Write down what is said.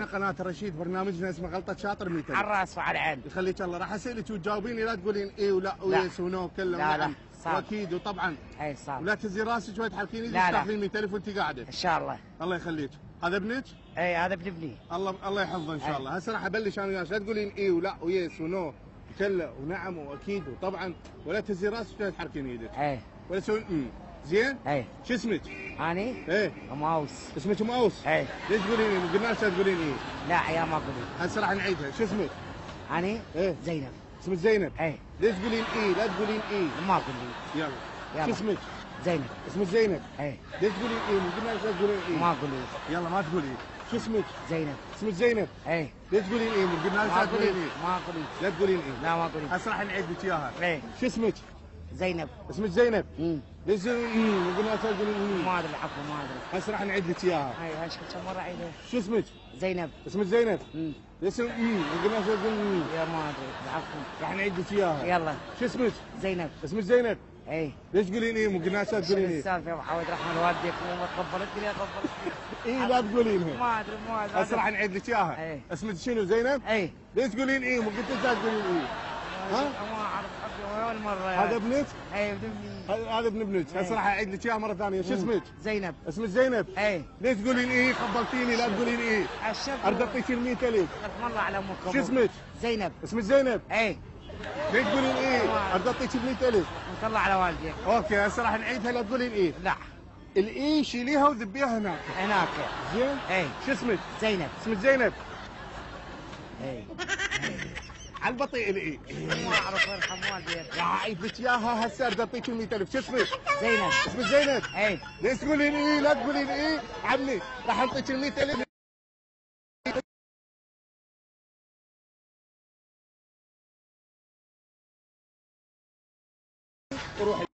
احنا قناه الرشيد برنامجنا اسمه غلطه شاطر 200. على الراس وعلى العين. يخليك الله. راح اسالك وتجاوبيني لا تقولين اي ولا ويس ونو كله لا ونعم صعب. واكيد وطبعا. اي صعب. ولا تهزي راسك ولا تحركين ايدك لا. تاخذين 100000 وانت قاعده. ان شاء الله. الله يخليك. هذا ابنك؟ اي هذا ابن ابني. الله يحفظه ان شاء الله. هسه راح ابلش انا وياك لا تقولين اي ولا ويس ونو كله ونعم واكيد وطبعا ولا تهزي راسك ولا تحركين ايدك. اي ولا تسوين زين؟ اي. شو اسمك؟ اني؟ ايه ماوس. اسمك ماوس؟ اي. ليش تقولين ايه؟ قلنا لك لا تقولين ايه؟ لا يا ما اقول. هسه راح نعيدها. شو اسمك؟ اني؟ ايه زينب. اسمك زينب؟ اي. ليش تقولين ايه؟ لا تقولين ايه؟ ما اقول. يلا. شو اسمك؟ زينب. اسمك زينب؟ اي. ليش تقولين ايه؟ قلنا لك لا تقولين ايه؟ ما اقول. يلا ما تقولي. شو اسمك؟ زينب. اسمك زينب؟ اي. ليش تقولين ايه؟ قلنا لك ما لا اقول. تقولين ايه؟ ما اقول. لا تقولين ايه؟ لا ما اقول. هسه راح نعيد لك اياها. اي. شو اسمك؟ زينب. اسمك زينب؟ امم. ليش تقولين قلنا لك لا تقولين ما ادري العفو ما ادري. هسه راح نعيد لك اياها. اي هاي كم مره عيدها. شو اسمك؟ زينب. اسمك زينب؟ امم. ليش قلنا لك لا تقولين يا ما ادري العفو. راح نعيد لك اياها. يلا. شو اسمك؟ زينب. اسمك زينب؟ اي. ليش تقولين ايه؟ مو قلنا لك لا تقولين ايه؟ السالفه يا ابو حمد رحمه والديك ما تقبلت لي قبلت. ايه لا تقولينها. ما ادري ما ادري. هسه راح نعيد لك اياها. ايه. اسمك شنو زينب؟ اي. ليش تقولين ايه؟ مو قلت لك لا تقولين ايه؟ ها؟ ما اعرف حقي اول مره هذا ابنك؟ اي ابن ابني. هذا ابن ابنك. هسه راح اعيد لك اياها مره ثانيه. شو اسمك؟ زينب. اسمك زينب؟ اي. ليش تقولين ايه؟ خبلتيني لا تقولين ايه؟ الشب ارد اعطيك ال 100000. الله على امكم. شو اسمك؟ زينب. اسمك زينب؟ اي. ليش تقولين ايه؟ ارد اعطيك ال 100000. الله على والديك. اوكي هسه راح نعيدها لا تقولين ايه؟ لا. الاي شيليها وذبيها هناك. هناك. زين؟ اي. شو اسمك؟ زينب. اسمك زينب؟ اي. على البطيء الاي. ما اعرف ارحم والديك. راح اعيد لك اياها هسه ارد اعطيك ال 100000. شو اسمك؟ زينب. اسمك زينب؟ اي. ليش تقولين ايه؟ لا تقولين ايه؟ عمي راح اعطيك ال 100000. روحي